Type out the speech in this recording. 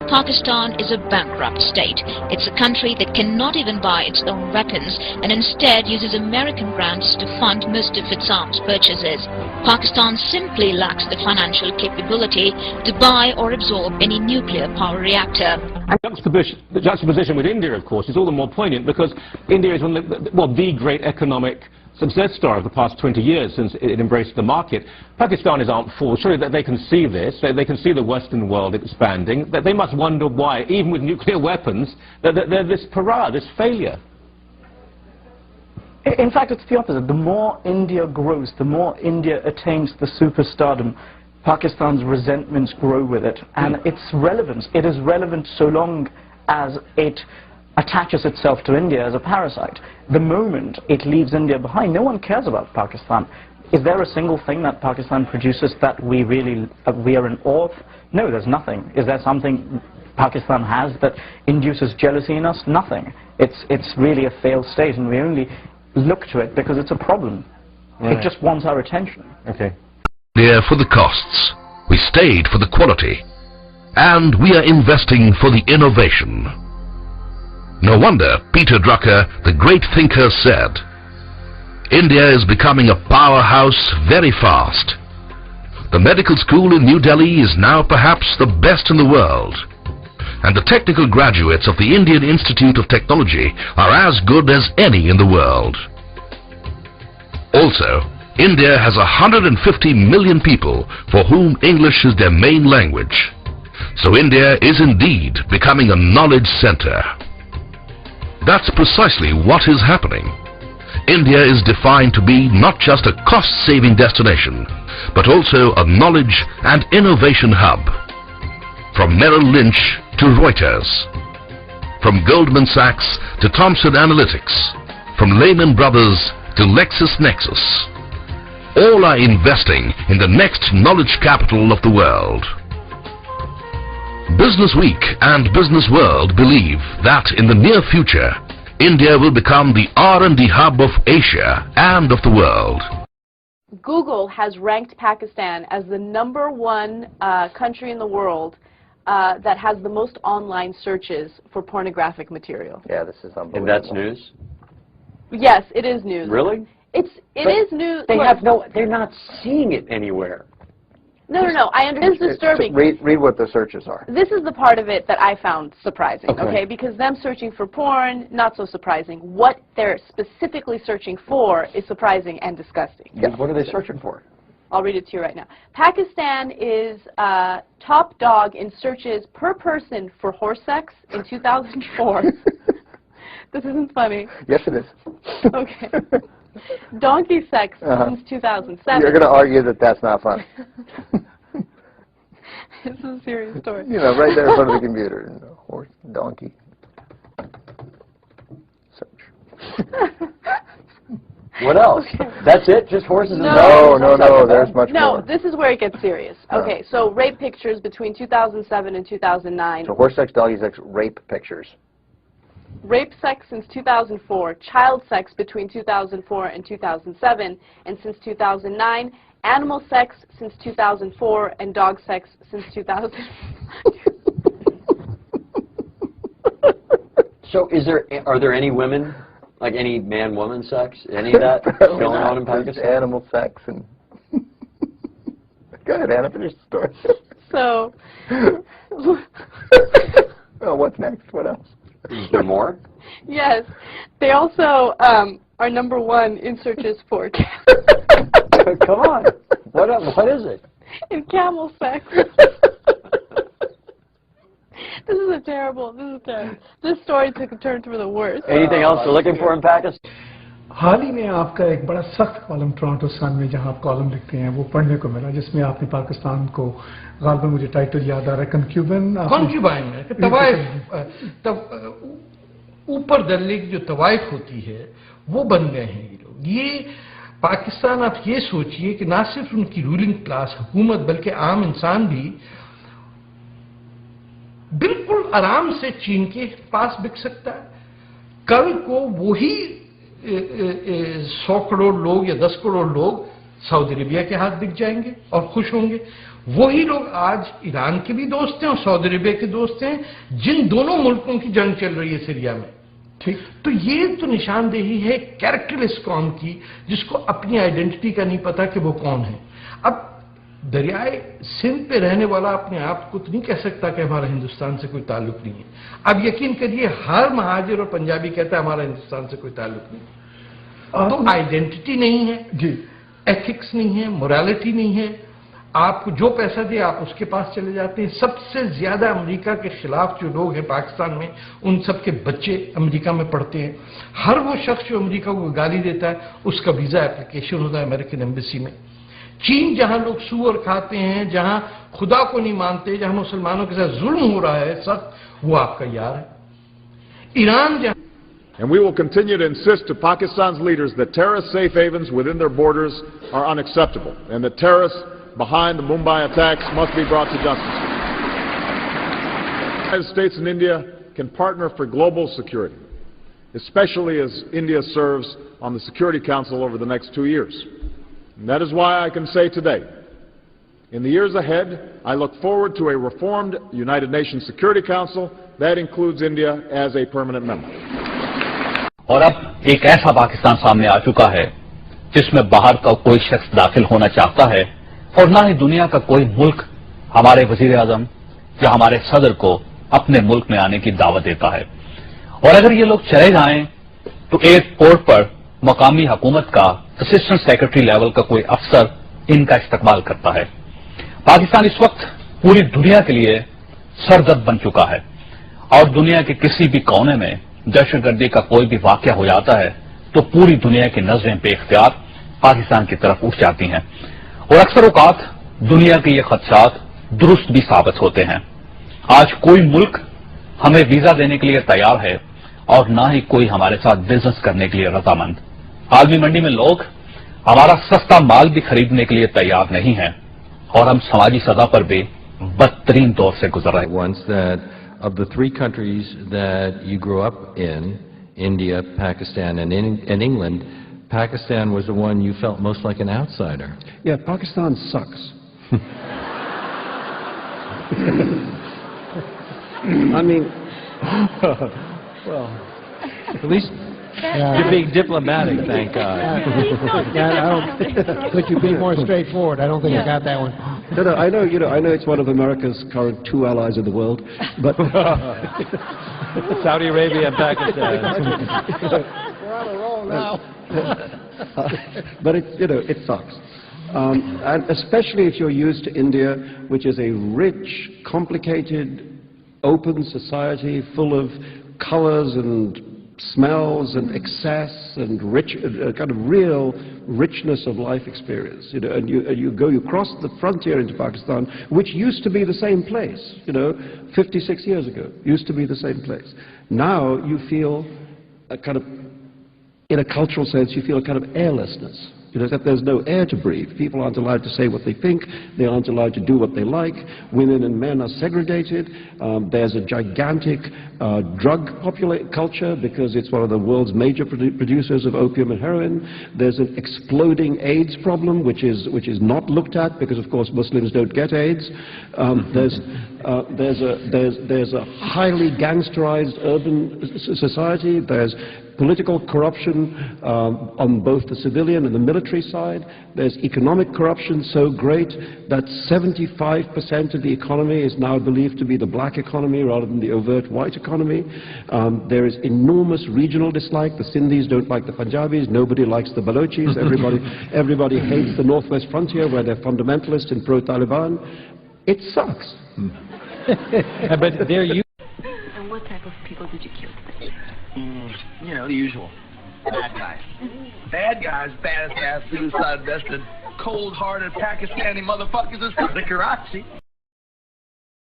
Pakistan is a bankrupt state. It's a country that cannot even buy its own weapons and instead uses American grants to fund most of its arms purchases. Pakistan simply lacks the financial capability to buy or absorb any nuclear power reactor. The juxtaposition with India, of course, is all the more poignant because India is one of the great economic success story of the past 20 years since it embraced the market. Pakistanis aren't fools. Surely that they can see this, they can see the Western world expanding, that they must wonder why, even with nuclear weapons, that they're this pariah, this failure. In fact, it's the opposite. The more India grows, the more India attains the superstardom, Pakistan's resentments grow with it. And its relevance, it is relevant so long as it attaches itself to India as a parasite. The moment it leaves India behind, no one cares about Pakistan. Is there a single thing that Pakistan produces that we are in awe of? No, there's nothing. Is there something Pakistan has that induces jealousy in us? Nothing. It's really a failed state, and we only look to it because it's a problem. Right. It just wants our attention. Okay. There for the costs. We stayed for the quality. And we are investing for the innovation. No wonder Peter Drucker, the great thinker, said, India is becoming a powerhouse very fast. The medical school in New Delhi is now perhaps the best in the world. And the technical graduates of the Indian Institute of Technology are as good as any in the world. Also, India has 150 million people for whom English is their main language. So India is indeed becoming a knowledge center. That's precisely what is happening. India is defined to be not just a cost-saving destination, but also a knowledge and innovation hub. From Merrill Lynch to Reuters, from Goldman Sachs to Thomson Analytics, from Lehman Brothers to LexisNexis, all are investing in the next knowledge capital of the world. Business Week and Business World believe that in the near future, India will become the R&D hub of Asia and of the world. Google has ranked Pakistan as the #1 country in the world that has the most online searches for pornographic material. Yeah, this is unbelievable. And that's news? Yes, it is news. Really? It is news. They have they're not seeing it anywhere. No, I understand. It's disturbing. Read what the searches are. This is the part of it that I found surprising, okay? Because them searching for porn, not so surprising. What they're specifically searching for is surprising and disgusting. Yeah. What are they searching for? I'll read it to you right now. Pakistan is top dog in searches per person for horse sex in 2004. This isn't funny. Yes, it is. Okay. Donkey sex since 2007. You're going to argue that that's not fun. This is a serious story. You know, right there in front of the computer. You know, horse, donkey. Search. What else? Okay. That's it? Just horses and dogs? No, there's much more. No, this is where it gets serious. Okay, so rape pictures between 2007 and 2009. So horse sex, doggy sex, rape pictures. Rape sex since 2004, child sex between 2004 and 2007, and since 2009, animal sex since 2004, and dog sex since 2000. So are there any women, like any man-woman sex, any of that going on in Pakistan? Animal sex and... Go ahead, Anna, finish the story. So... Well, what's next? What else? Is there more? Yes. They also are #1 in searches for... Come on. What is it? In camel sex. This is terrible. This story took a turn for the worse. Anything else you're looking for in Pakistan? हाल ही में आपका एक बड़ा सख्त column Toronto सन में जहां आप column लिखते हैं वो पढ़ने को मिला जिसमें आपने पाकिस्तान को गालिबन मुझे टाइटल याद आ रहा है कॉन्क्यूबाइन है तवाइफ ऊपर दल्ले की जो तवाइफ होती है वो बन गए हैं ये लोग ये पाकिस्तान आप ये सोचिए कि ना सिर्फ उनकी रूलिंग क्लास हुकूमत बल्कि आम इंसान भी बिल्कुल आराम से चीन के पास बिक सकता है कल को वही 100 करोड़ लोग या 10 करोड़ लोग सऊदी अरेबिया के हाथ दिख जाएंगे और खुश होंगे। वही लोग आज ईरान के भी दोस्त हैं और सऊदी अरेबिया के दोस्त हैं, जिन दोनों मुल्कों की जंग चल रही है सीरिया में। ठीक, तो ये तो निशानदेही है कैरेक्टरलेस कौम की, जिसको अपनी आइडेंटिटी का नहीं पता कि वो कौन है। अब दरियाए सिंध पे रहने वाला अपने आप को तो नहीं कह सकता कि हमारा हिंदुस्तान से कोई ताल्लुक नहीं है। अब यकीन करिए हर महाजिर और पंजाबी कहता है हमारा हिंदुस्तान से कोई ताल्लुक नहीं। तो आइडेंटिटी नहीं है जी, एथिक्स नहीं है, मोरालिटी नहीं है। आपको जो पैसा दे आप उसके पास चले जाते हैं। सबसे ज्यादा अमेरिका के खिलाफ जो लोग हैं पाकिस्तान में, उन सबके बच्चे अमेरिका में पढ़ते हैं। हर वो शख्स जो अमेरिका को गाली देता है उसका वीजा एप्लीकेशन होता है अमेरिकन एम्बेसी में। चीन जहां लोग सूअर खाते हैं, जहां खुदा को नहीं मानते, जहां मुसलमानों के साथ जुल्म हो रहा है सख्त, वो आपका यार है। ईरान जहां And we will continue to insist to Pakistan's leaders that terrorist safe havens within their borders are unacceptable and that terrorists behind the Mumbai attacks must be brought to justice. The United States and India can partner for global security, especially as India serves on the Security Council over the next 2 years. And that is why I can say today, in the years ahead, I look forward to a reformed United Nations Security Council that includes India as a permanent member. और अब एक ऐसा पाकिस्तान सामने आ चुका है जिसमें बाहर का कोई शख्स दाखिल होना चाहता है और ना ही दुनिया का कोई मुल्क हमारे वजीर आजम या हमारे सदर को अपने मुल्क में आने की दावत देता है। और अगर ये लोग चले जाएं तो एयरपोर्ट पर मकामी हुकूमत का असिस्टेंट सेक्रेटरी लेवल का कोई अफसर इनका इस्तकबाल करता है। पाकिस्तान इस वक्त पूरी दुनिया के लिए सरदर्द बन चुका है और दुनिया के किसी भी कोने में दहशतगर्दी का कोई भी वाकया हो जाता है तो पूरी दुनिया की नजरें बेख्तियार पाकिस्तान की तरफ उठ जाती हैं और अक्सर औकात दुनिया के ये खदशात दुरुस्त भी साबित होते हैं। आज कोई मुल्क हमें वीजा देने के लिए तैयार है और ना ही कोई हमारे साथ बिजनेस करने के लिए रजामंद। आलमी मंडी में लोग हमारा सस्ता माल भी खरीदने के लिए तैयार नहीं है और हम समाजी सतह पर भी बदतरीन दौर से गुजर रहे हैं। Of the 3 countries that you grew up in, India, Pakistan, and England, Pakistan was the one you felt most like an outsider. Yeah, Pakistan sucks. I mean, well, at least you're being diplomatic, thank God. But you're being more straightforward. I don't think I got that one. No, I know, I know it's one of America's current 2 allies in the world, but Saudi Arabia and Pakistan. We're on a roll now. But it sucks. And especially if you're used to India, which is a rich, complicated, open society full of colors and smells and excess and rich, kind of real richness of life experience, and you cross the frontier into Pakistan, which used to be the same place, 56 years ago, used to be the same place. Now you feel a kind of, in a cultural sense, you feel a kind of airlessness. That there's no air to breathe. People aren't allowed to say what they think. They aren't allowed to do what they like. Women and men are segregated. There's a gigantic drug culture because it's one of the world's major producers of opium and heroin. There's an exploding AIDS problem, which is not looked at because, of course, Muslims don't get AIDS. There's a highly gangsterized urban society. There's political corruption on both the civilian and the military side. There's economic corruption so great that 75% of the economy is now believed to be the black economy rather than the overt white economy. There is enormous regional dislike. The Sindhis don't like the Punjabis. Nobody likes the Balochis. Everybody hates the northwest frontier where they're fundamentalist and pro-Taliban. It sucks. But there you... And what type of people did you kill today? The usual. Bad guys. Bad guys, baddest ass, suicide vested, cold-hearted Pakistani motherfuckers is from the Karachi.